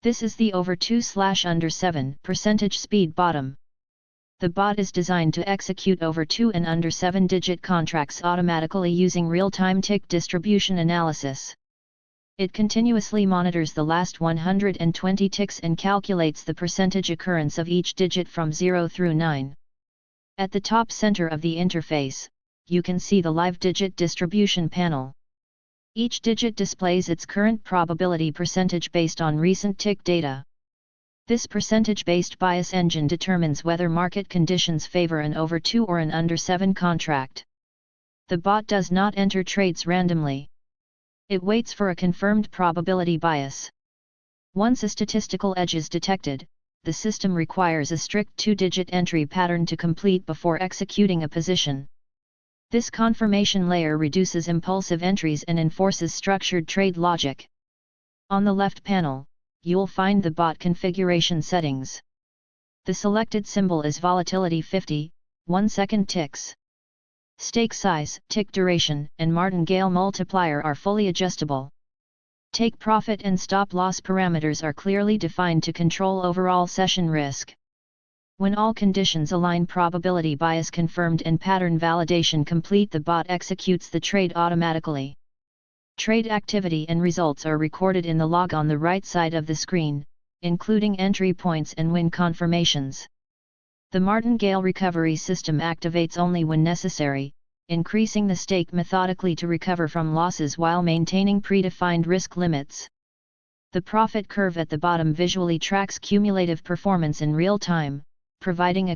This is the over 2/under 7% speed bottom. The bot is designed to execute over 2 and under 7-digit contracts automatically using real-time tick distribution analysis. It continuously monitors the last 120 ticks and calculates the percentage occurrence of each digit from 0 through 9. At the top center of the interface, you can see the live digit distribution panel. Each digit displays its current probability percentage based on recent tick data. This percentage-based bias engine determines whether market conditions favor an over 2 or an under 7 contract. The bot does not enter trades randomly. It waits for a confirmed probability bias. Once a statistical edge is detected, the system requires a strict 2-digit entry pattern to complete before executing a position. This confirmation layer reduces impulsive entries and enforces structured trade logic. On the left panel, you'll find the bot configuration settings. The selected symbol is volatility 50, 1-second ticks. Stake size, tick duration, and martingale multiplier are fully adjustable. Take profit and stop loss parameters are clearly defined to control overall session risk. When all conditions align, probability bias confirmed and pattern validation complete, the bot executes the trade automatically. Trade activity and results are recorded in the log on the right side of the screen, including entry points and win confirmations. The martingale recovery system activates only when necessary, increasing the stake methodically to recover from losses while maintaining predefined risk limits. The profit curve at the bottom visually tracks cumulative performance in real time, providing a